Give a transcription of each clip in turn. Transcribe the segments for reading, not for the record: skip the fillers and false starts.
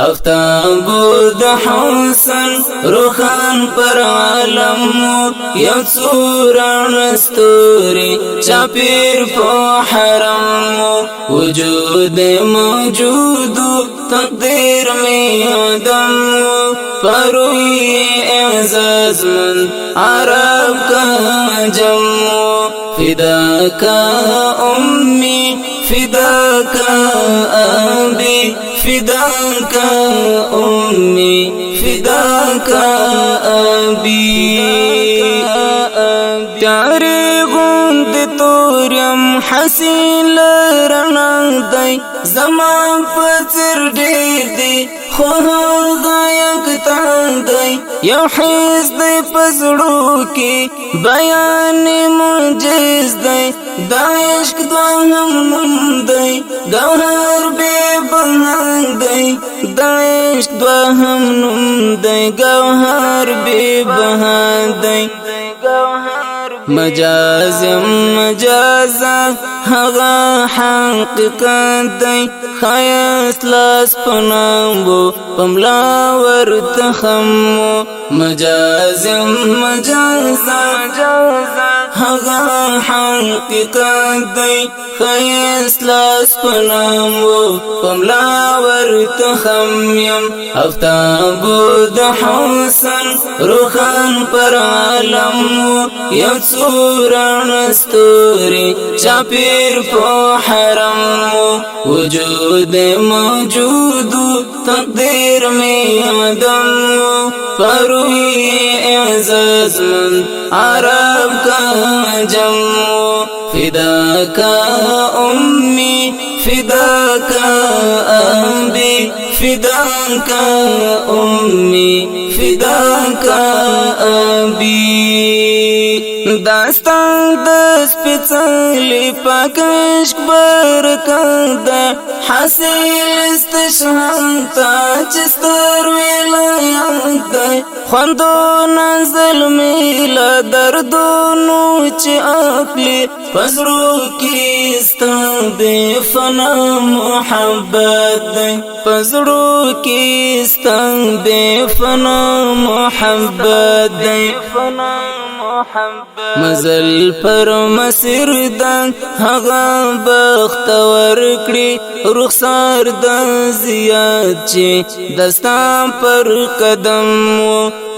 افتاب د حسن روخان پر عالم یو څوران ستوري چاپیر په حرم وجود موجود تقدیر می آدم پروی اعزاز من عرب کا جم فداک امی فداک ابی فداك أمي فداك أبي تعريغون دي توريم حسين لرنا دي زمان فتر دير دي خوه غايك تاندي يو حيز دي پزړو کې بیان معجز دي داعشق دوهم نوم دي گوهر بے بهان دي داعشق دوهم نوم دي گوهر بے بهان دي مجاز هغه حقیقت دی خیاس لاس پنامبو پملا ورتخمو مجاز هغه حقیقت دی خیاس لاس پنامبو پملا ورتخمیم افتاب د حسن روخان پر عالم یو څوران ستوري چاپیر په حرم وجود موجود تقدیر می آدم پروی اعزاز من عرب کا جم فداک امی فداک ابی فداک امی فداک ابی داستان د سپېڅلې پاک عشق برکت ده حاصل استشهاد ته چې ستر ولایت ده خوندونه ظلمې له دردونو چې اخلي په زړو کې ستا بې فنا محبت ده په زړو کې ستا بې فنا محبت ده مزل پر مسیر دان هغه بختور کړي رخسار د زیات چې دستا پر قدم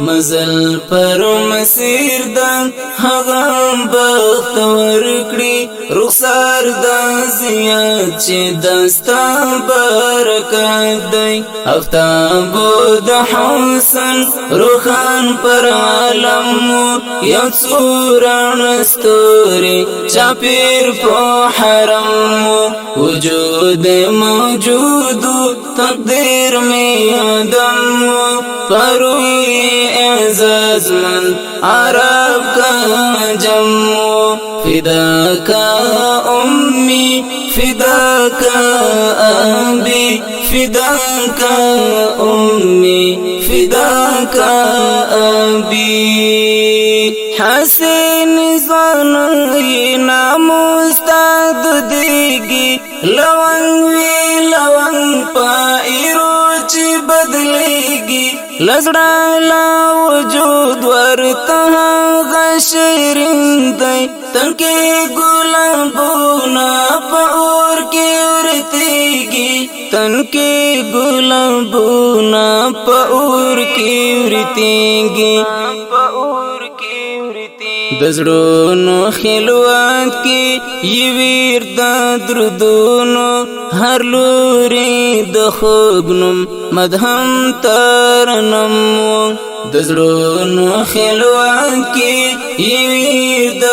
مزل پر مسیر دان هغه بختور کړي رخسار د زیات چې دستا برکت دی افتاب د حسن روخان پر عالم یو څوران ستوري چاپیر په حرم وجود موجود تقدیر می آدم پروی اعزاز من عرب کا جم فداک امی فداک ابی فداک امی فداک ابی حسین زانوی ناموستاد دیگی لونگ وی لونگ پائرو چی بدلیگی لزڑالا وجود ورطا غشرین دی تنکی گلابونا پاور کی ورتیگی تنکی گلابونا پاور کی ورتیگی دزړونو خلوات کې یویر د درودونو هر لوري د خوګنم مدهم ترنم دزړونو خلوات کې یویر د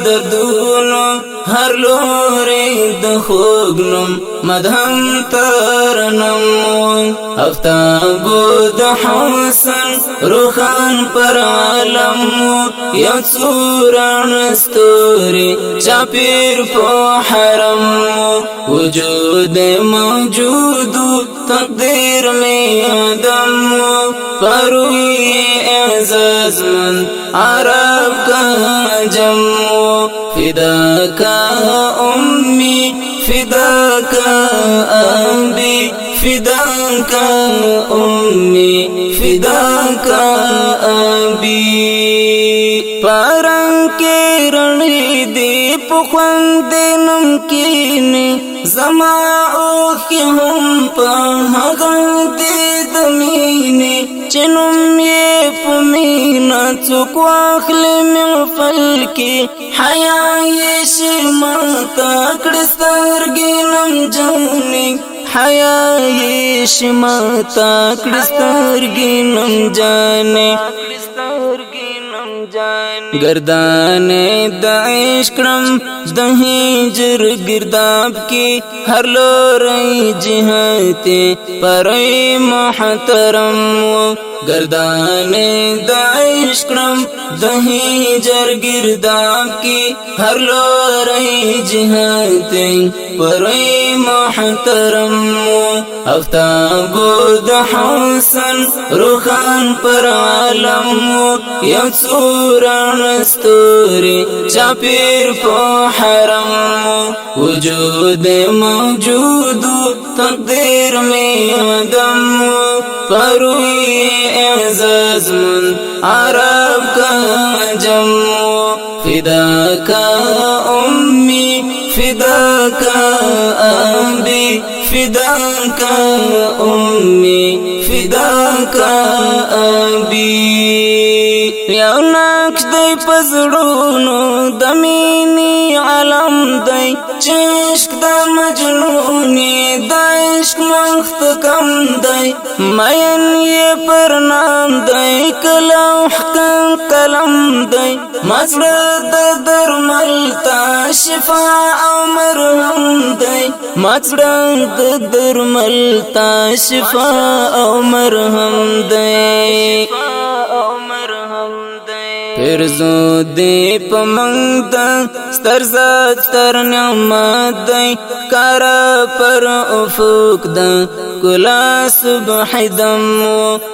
دردونو هر لوري د خوګنم مدهم ترنم افتاب د حسن روخان پر عالم یو څوران ستوري چاپیر په حرم وجود موجود تقدیر می آدم پروی اعزاز من عرب کا جم فداك أمي فداك أبي فداك أمي فداك أبي پارن کې رڼې دې په خوند نمکینې زما اوښکې هم په هغه دې د مینې چې نوم یې په مینه څوک واخلي محفل کې حیا یې شي ماته کړې سترګې نمجنې حیا یې شي ماته کړې سترګې نمجنې گردان د عشقم د هجر گرداب کی هر لوري جهات پرې محترم گردان د عشقم د هجر گرداب کی هر لوري جهات پرې محترم افتاب د حسن روخان پر عالم یو څوران ستوري چاپیر په حرم وجود موجود تقدیر می آدم پروی اعزاز من عرب کا جم فداك أمي فداك أبي فداك أمي فداك أبي یو نقش دی پزړونو د مینې علم دی عشق د مجنونې د عشق مخت کم دی مین یې پر نام دی کلوح قلم دی مزړه د درمل تا شفا او مرهم دی مزړه د درمل تا شفا او مرهم دی پرزو دی پمنگ دا ستر ذات ستر نعمت دی کارا پر افق دا کلا صبح دم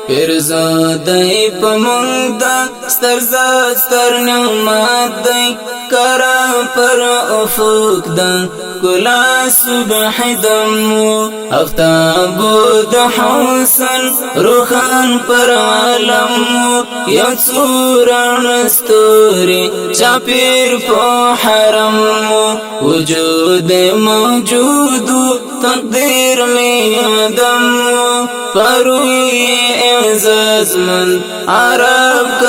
پرزو دی پمنگ دا ستر ذات ستر نعمت دی کارا پر افق دا کلا صبح دم افتاب د حسن روخان پر عالم یو څوران ستوري چاپیر په حرم وجود موجود تقدیر می آدم پروی اعزاز من عرب